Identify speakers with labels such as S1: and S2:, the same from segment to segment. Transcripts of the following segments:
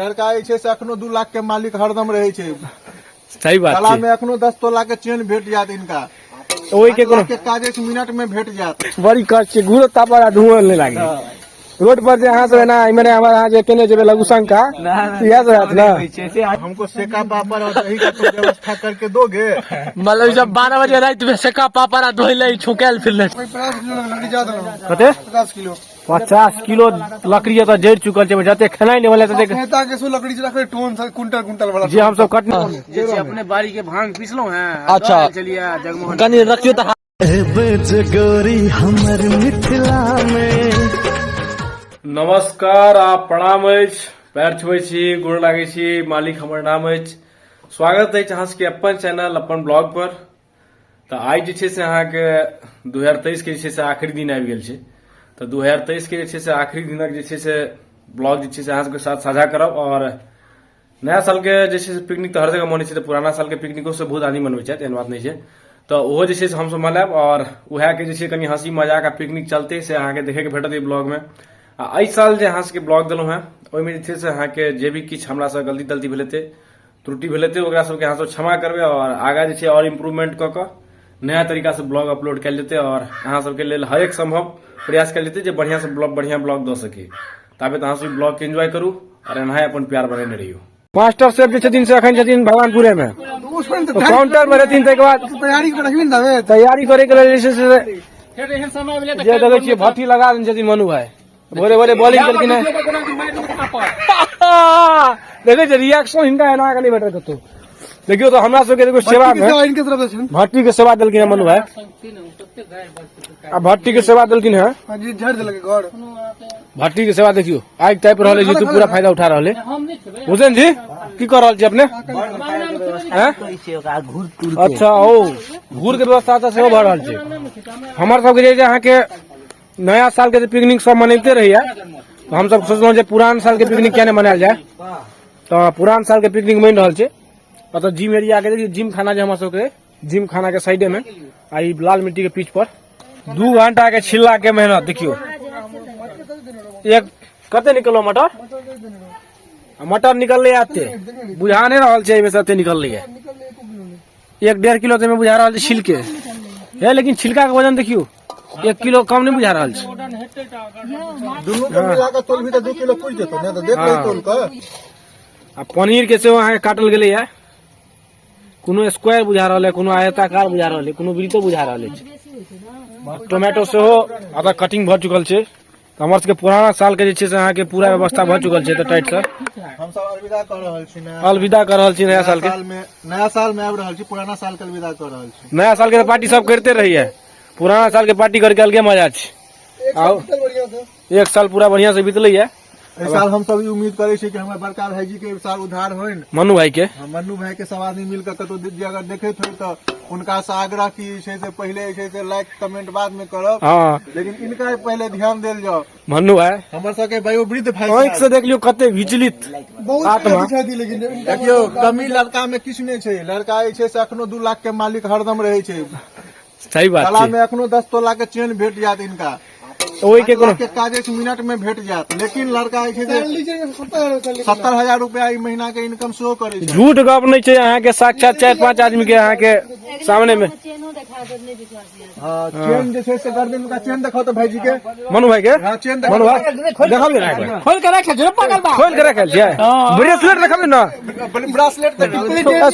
S1: लड़का से अखनो 2 लाख के मालिक हरदम रहे छे।
S2: सही बात
S1: कला में अखनो 10 तोला के चेन भेट जात इनका,
S2: ओई के कोनो
S1: के काजे से मिनट में भेट जात।
S2: बड़ी कष्ट छे, घूरो तापा धुआं ले लागे रोड पर जे हाथ ना मैंने हमारा जे केने जेबे लघुशंक का याद रहत ना।
S1: हमको सेका पापड़ और दही का तो व्यवस्था करके दोगे?
S2: मतलब जब 12 बजे रात में सेका पापड़ आ धोइले छुकेल फिरले
S1: 50 किलो लकड़ी ज्यादा
S2: कते
S1: 50 किलो
S2: 50 किलो लकड़ी तो जड़ चुकल छे, जते खनाई ने वाला तते
S1: खेता के सो लकड़ी रखे टोन कुंटल कुंटल वाला
S2: जे हम सब कटना
S3: जैसे अपने बाड़ी के भांग पिसलो हैं।
S2: अच्छा
S3: चलिए जगमोहन
S2: कनी रखियो त
S4: गोरी हमर मिथिला में।
S2: नमस्कार, आप प्रणाम अछि, पैर छुए छी, गोड़ लागे छी, मालिक हमर नाम अछि। स्वागत अछि अहाँ सबके अपन चैनल अपन ब्लॉग पर। तो आज जे छै से अहाँके 2023 के जे छै से आखिरी दिन आबि गेल छै। तो 2023 के जे छै से आखिरी दिनक जे छै से ब्लॉग जे छै से अहाँ सबके साथ साझा करब। और नया साल के जे छै से पिकनिक तो हर जगह मनै छै, तो पुराना साल के पिकनिको से बहुत आदमी मनबै छै, एहन बात नहीं छै। तो ओहो जे छै से हमसब मनायब और उएह के जे छै कनी हंसी मजाक आ पिकनिक चलते से अहाँके देखे के भेटत ई ब्लॉग में। एहि साल जे अहाँ सबके ब्लॉग देलहुँ हैं ओहिमे जे छै से अहाँके जे भी किछु हमरा से गलती तलती भेल हेतै, त्रुटि भेल हेतै, ओकरा सबके अहाँ सब क्षमा करबै और आगाँ जे छै और इम्प्रूवमेंट कऽ कऽ नया तरीका से ब्लॉग अपलोड कयल जेतै और अहाँ सबके लेल हरेक संभव प्रयास कयल जेतै जे बढ़िया से बढ़िया ब्लॉग दऽ सकी। ताबे अहाँ सब ब्लॉग के एंजॉय करू और एनाहे अपन प्यार बनेने रहियो। मास्टर साहब जे छथिन से अखन छथिन भगवानपुरे में, काउंटर में रहथिन, ताहि के बाद तैयारी करे के लेल जे छै से जे देखै छियै भट्टी लगा देने छथिन मनु भाई, भोरे भोरे बॉलिंग केलखिन है। देखै छै रिएक्शन हिनका एना के नहीं भेटत कतौ। देखियो तो हमरा सबके देखो सेवा में भट्टी के सेवा देलखिन है मनु भाई, आ भट्टी के सेवा देलखिन है, भट्टी के सेवा देखियो आग टाइप रहले जी, तू पूरा फायदा उठा रहले। हुसैन जी की कर रहल छी अपने? अच्छा ओ घूर के व्यवस्था तो सेहो भ रहल छै। हमर सबके जे अहाँ के नया साल के पिकनिक सब मनैते रहिए, तो हम सब सोचलहुँ जे पुरान साल के पिकनिक क्या मनायल जाए। तो पुरान साल के पिकनिक बन रहा है। मतलब जिम एरिया के देखिए, जिम खाना जो हमारे सबके जिम खाना के साइडे में आई लाल मिट्टी के पिच पर 2 घंटा के छिल्ला के मेहनत देखियो। एक कते निकलो मटर मटर निकल आते बुझा नहीं रहा है, से निकल रही है 1-1.5 किलो तो बुझा रहा छिलके है, लेकिन छिलका के वजन देखियो 1 किलो कम नहीं बुझा रहा है। पनीर के सेहो अहाँ काटल गेलै है, कोनो स्क्वायर बुझा रहा है, कोनो आयताकार बुझा रहा है, कोनो वृत्तो बुझा रहा है। टोमेटो सेहो अब कटिंग भ चुकल छै। हमर सबके पुराना साल के जे छै से अहाँ के पूरा व्यवस्था भ चुकल छै। तो टाइट से
S1: हम सब अलविदा कर रहल छी,
S2: अलविदा कर रहल छी नया साल के।
S1: नया साल में आबि रहल छी, पुराना साल के अलविदा कर रहल छी।
S2: नया साल के पार्टी सब करते रहिए, पुराना साल के पार्टी करके अलगे मजा छै। आओ 1 साल पूरा बढ़िया से बीतलै है।
S1: इस साल हम सब उम्मीद करे छी कि हमारे बड़का भाई जी के साल उद्धार होइन,
S2: मनु भाई के
S1: मन्नू भाई के सब आदमी मिलकर कतो दीदी अगर देखे थे तो उनका से आग्रह की छै से पहले छै से लाइक कमेंट बाद में करब।
S2: हाँ,
S1: लेकिन इनका पहले ध्यान देल जाओ।
S2: मन्नू भाई
S1: हमर सबके वयोवृद्ध भाई
S2: आँख से देख लियो कते विचलित आत्मा।
S1: देखियो कमी लड़का में किछु नहीं छै, लड़का छै से अखनो 2 लाख के मालिक हरदम रहे छै।
S2: सही बात
S1: कला
S2: छै,
S1: में अखनो 10 तोला के चेन भेट जात इनका,
S2: ओई के कोनो
S1: के काजे से मिनट में भेट जात। लेकिन लड़का छै 70,000 रुपया महीना के इनकम शो करे छै।
S2: झूठ गप नहीं छै, अहाँ के साक्षात 4-5 आदमी के अहाँ के सामने में
S1: चेन जे छै से गर्दन का चेन देखाओ तो भाई जी के,
S2: मनु भाई के
S1: चेन
S2: मनु भाई देखाओ ना, खोल के रखे छै, खोल के रखे छै। ब्रेसलेट देखाओ ना,
S1: ब्रासलेट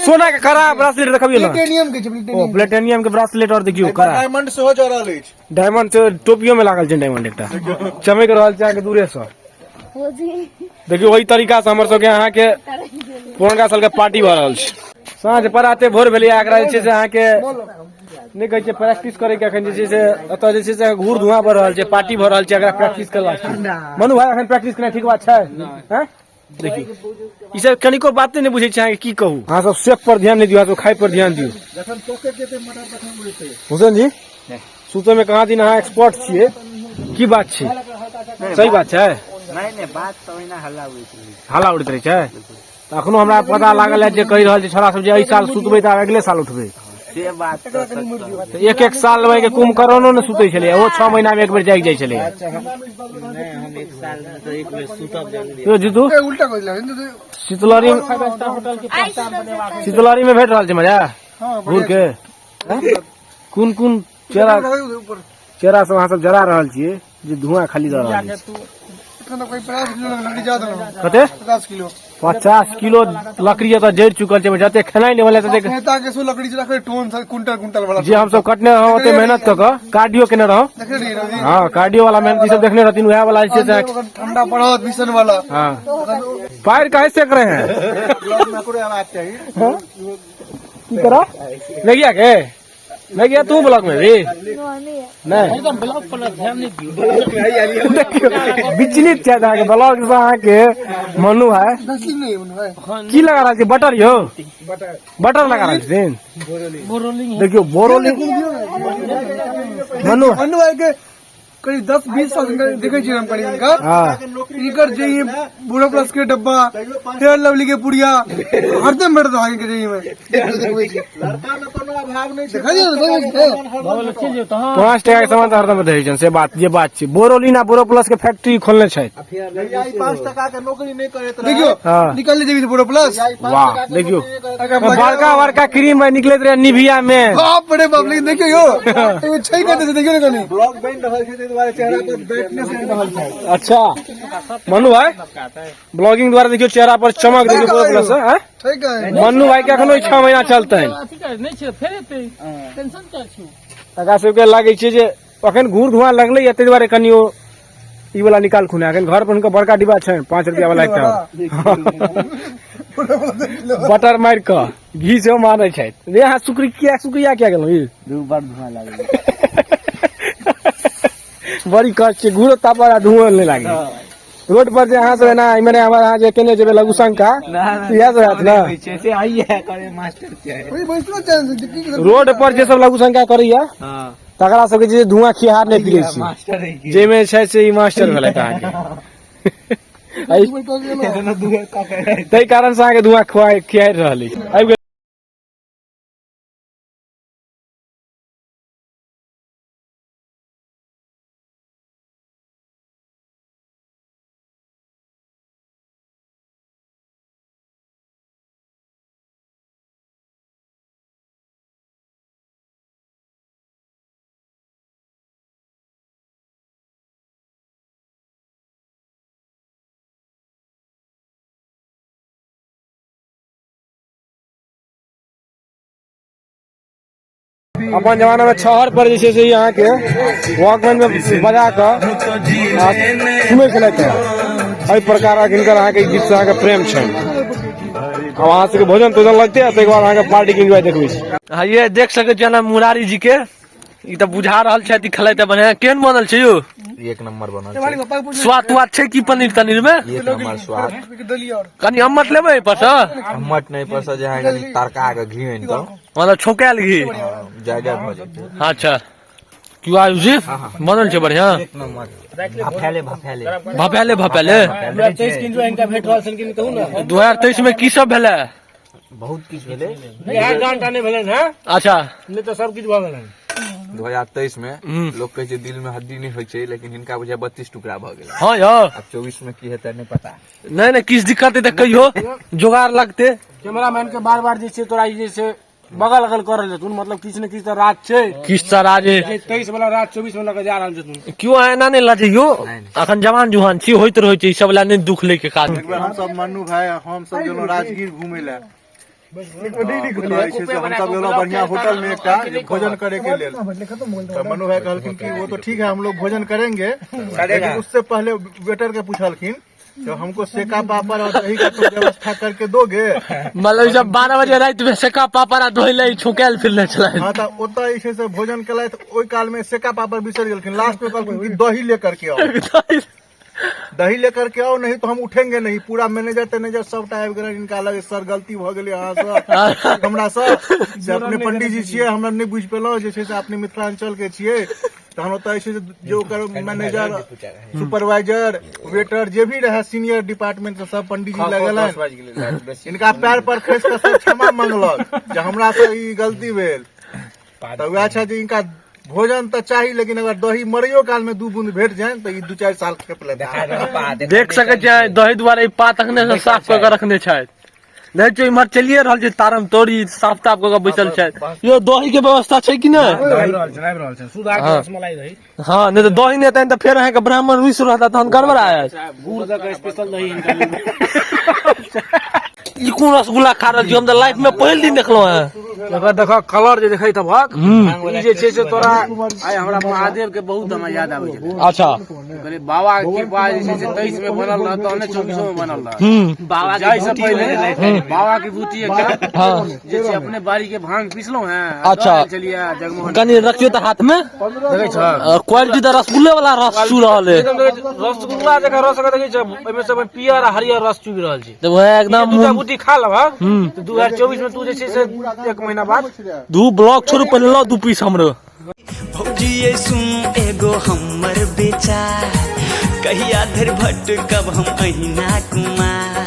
S2: सोना के कड़ा ब्रेसलेट देखाओ ना,
S1: प्लेटिनियम के छै,
S2: ओ प्लेटिनियम के ब्रेसलेट और देखियो कड़ा
S1: डायमंड सेहो जड़ल अछि।
S2: डायमंड से टोपियो में लागल छै, डायमंड एकटा चमक रहल छै के दूरे से। देखियो वही तरीका से हमर सबके अहाँ के पुरनका साल के पार्टी भ रहल छै। साँझ पराते भोर भेलै, एकरा जे छै से अहाँ के नहीं कहै छै प्रैक्टिस करे के, अखन जे छै से एतऽ जे छै से घूर धुआं भ रहल छै, पार्टी भ रहल छै, एकरा प्रैक्टिस करबाक छै। मनु भाई अखन प्रैक्टिस करना ठीक बात छै हैं? देखियो ई सब कनिको बाते नहीं बुझे छै, अहाँ के की कहू। अहाँ सब सेफ पर ध्यान नहीं दियो, तो खाय पर ध्यान दियो। हुसैन जी सुते में कहाँ दिन अहाँ एक्सपर्ट छियै, की बात छै? सही बात छै,
S3: नहीं बात तो
S2: हल्ला उड़ैत रहे छै। अखनो हमरा पता लागल है जे कहि रहल छै छोरा सब जे एहि साल सुतबै त अगले साल उठबै।
S3: से बात तो सच
S2: तो एक एक साल भाई के कुंभकर्णो ने सुते छले वो 6 महीना में एक बेर जाग जाय छले
S3: नहीं, हम एक साल में तो एक बेर सुतब जल्दी।
S2: यो जीतू
S1: उल्टा कर दिला
S2: शीतलहरी में भेट रहल छै मजा घूर के कोन कोन चेरा चेरा सब अहाँ सब जरा रहल छियै जे धुआं खाली दऽ रहल छै
S1: कोई 50 किलो लकड़ी ज्यादा
S2: कते
S1: 50 किलो
S2: 50 किलो लकड़ी तो जड़ चुकल छै जते खेनाइ नहीं वाला तते
S1: नेता के सो लकड़ी से रखे टोन कुंटल कुंटल वाला
S2: जे हम सब कटने रहो ओते मेहनत क कार्डियो केने रहो
S1: देखे रही रवि
S2: हां कार्डियो वाला मेहनत ई सब देखने रहथिन वह वाला छै
S1: ठंडा पड़त मिशन वाला
S2: हां पैर काहे सेक रहे हैं
S1: ब्लॉग में कोई आवाज चाहिए
S2: की करो नहीं गया के नहीं गया तू ब्लॉग में भी नहीं
S3: एकदम ब्लॉक पर ध्यान नहीं दियो।
S2: देखियो बिचलित छै अहाँ के ब्लॉग से अहाँ के मनु है
S1: नस्ली नहीं उन है
S2: की लगा रहल छै बटर यो बटर लगा रहल छै देखियो बोरोलिंग मनु
S1: मनु है के करीब 10-20 साल देखे छी हम करीब इनका
S2: हां
S1: इनकर जे बूढ़ा प्लस के डब्बा फेयर लवली के पुड़िया हरदम बैठ भागे के जे में लड़का में कोनो अभाव नहीं देखा जी
S2: 5 टका के सामान तो हरदम दै छन से बात जे बात छै बोरोलिन आ बोरो प्लस के फैक्ट्री खोलने छै
S1: 5 टका के नौकरी नहीं करे तो देखियो निकल ले जेबी बूढ़ा प्लस
S2: वाह देखियो बड़का बड़का क्रीम में निकलैत रहे निभिया में
S1: बाप रे बाप लेकिन देखियो यो एगो छै कहते देखियो ने कनी ब्लॉग बन रहल छै द्वारा चेहरा पर बैठने से रहल छै
S2: अच्छा मनु भाई ब्लॉगिंग द्वारा देखियो चेहरा पर चमक देखियो बोरो प्लस है
S1: ठीक है
S2: मनु भाई के अखनो 6 महीना चलते हैं
S3: नहीं छै फेर एते टेंशन क्या छै।
S2: तका सबके लागे छै जे अखन घूर धुआं लगले एते दुआरे कनियो ई वाला निकाल खुना अखन घर पर उनका बड़का डिब्बा छै 5 रुपया वाला एकटा बटर मार के घी से मारे छै रे हां शुक्रिया क्या गेलो ई
S3: दू बार धुआं लागल
S2: बड़ी कष्ट छै घूरो तापा धुआं नहीं लागे रोड पर जे अहाँ सब है ना मैंने हमारा अहाँ जे केने जेबे लघु शंका इएह सब हैत ना
S3: से आइए करे मास्टर क्या है।
S1: कोई बैठलो चांस
S2: रोड पर जे सब लघु शंका करैया
S3: हां
S2: तकरा सबके जे धुआं खिहार नहीं पियै छी
S3: मास्टर है कि
S2: जे में छै से ई मास्टर भेलै अहाँ के ताहि कारण से अहाँ के धुआं खियार रहल अछि आबि गेल अपन जमाना में छहर पर जे छै से यहाँ के वॉकमैन में बजा के सुनै छलै एहि प्रकारक हिनकर अहाँ के गीत से अहाँ के प्रेम छै अब अहाँ सबके भोजन तोजन लगते है ताहि बाद अहाँ के पार्टी के एंजॉय देखबै छी ये देख सकै छियै ना मुरारी जी के ई तऽ बुझा रहल छथि खेलै तऽ बढ़िया केहन बनल छै यो
S5: एक नंबर बनल छै
S2: स्वाद वाद छै की पनीर तनीर में
S5: एक नंबर स्वाद
S2: कनी अम्मट लेबै पर से
S5: अम्मट नहीं पर से जहाँ कनी तड़का के घी आनि के
S2: मतलब छौकायल घी
S5: जायजा भ जेतै
S2: अच्छा क्यों आयु जी बनल छै बढ़िया
S5: एक नंबर भफेले
S2: भपेले भपेले
S3: 23 किलो इनका भेट रहल छन कि कहू ना
S2: 2023 में की सब भेलै
S5: बहुत किछ भेलै
S3: बिहार डांटा नहीं भेलन है
S2: अच्छा
S3: नहीं तो सब कुछ भ गेलन
S5: 2023 में लोग कहै छै दिल में हड्डी नहीं होय छै लेकिन हिनका बुझाय 32 टुकड़ा भ गेलै
S2: हाँ यो
S5: अब 24 में की हेतै नहीं पता
S2: नहीं नहीं किस दिक्कत है तो कहियो जुगाड़ लगते
S3: कैमरामैन के बार बार जैसे तोरा ई जैसे बगल अगल कर लेतुन मतलब किछ न किछ तो रात छै
S2: किस तरह जे
S3: 23 वाला रात 24 वाला के जा रहल छथुन
S2: क्यों एना नहीं लजइयो अखन जवान जुहान छी होइत रहै छै ई सब ला नहीं दुख ले के काज
S1: एक बार हम सब मन्नू भाई हम सब गेलो राजगीर घूमे ला हम सब गेलो बढ़िया होटल में एकटा भोजन करे के लेल तो मन्नू भाई कहलखिन कि वो तो ठीक है हम लोग भोजन करेंगे लेकिन उससे पहले वेटर के पूछलखिन तो हमको सेका पापड़ और दही का तो व्यवस्था करके दोगे
S2: मतलब जब 12 बजे रात में सेका पापड़ा धोइले छुकेल फिरने चला
S1: हाँ तो ओतऽ जे छै से भोजन केलथि ओहि काल में सेका पापड़ बिसर गेलखिन लास्ट में कहलखिन कि दही लेकर के आओ दही लेकर के आओ नहीं तो हम उठेंगे नहीं पूरा मैनेजर तैनेजर सबटा आबि गेलै इनका लगे सर गलती भ गेलै अहाँ से हमरा से अपने पंडित जी छियै हमरा नहीं बुझि पेलहुँ जे छै से अपने मिथिलांचल के छियै तहन ओतऽ जे जो ओकर मैनेजर सुपरवाइजर वेटर जे भी रहे सीनियर डिपार्टमेंट के सब पंडित जी लगेलनि इनका पैर पर खसि के सब क्षमा मांगलक जे हमरा से ई गलती भेल तो वह अच्छा जी इनका भोजन तो चाहिए, लेकिन अगर दही मरियो काल में 2 बूंद भेट जाए तो ये 2-4 साल खेप लेते।
S3: देख सके छियै दही दुआरे पात अखने से साफ कऽ के रखने छथि। नहीं तो इम्हर चलिए रहल छै तारम तोड़ी साफ ताफ कऽ के बैसल छथि। यो दही के व्यवस्था छै कि नहीं? हाँ नहीं तो दही नहीं तहन तो फिर अहाँ के ब्राह्मण रुइस रहता तहन गड़बड़ायत। गुड़ दऽ के स्पेशल दही ई कोन रसगुल्ला खा रहल छी? हम तो लाइफ में पहिल दिन देखलहुँ हैं।
S6: एकर देखा कलर जे देखै तबक ई जे छै से तोरा आइ हमरा महादेव के बहुत हमरा याद आबै छै।
S3: अच्छा
S6: कहले बाबा के कृपा जे छै से 23 में बनल रह तहने 24 में बनल रह। बाबा जाय से पहले बाबा की बूटी एकटा जे छै अपने बाड़ी के भांग पीसलौं हैं।
S3: अच्छा
S6: चलिए जगमोहन
S3: कनी रखियो तो हाथ में
S6: देखै छ
S3: क्वालिटी तो रसगुल्ले वाला रस चू रहल है।
S6: एकदम रसगुल्ला जका रस के देखै छ ओइ में सब पियर आ हरियर रस चुबि रहल छै।
S3: तो वह एकदम
S6: दूटा बूटी खा लेबह तो 2024 में तू जे छै से 1 महीना बाद
S3: दू ब्लॉक छोड़ू पहले लो 2 पीस हमरो।
S4: भौजी ये सुन एगो हमर बेचार, कहिया धर भटकब हम अहिना कुमार।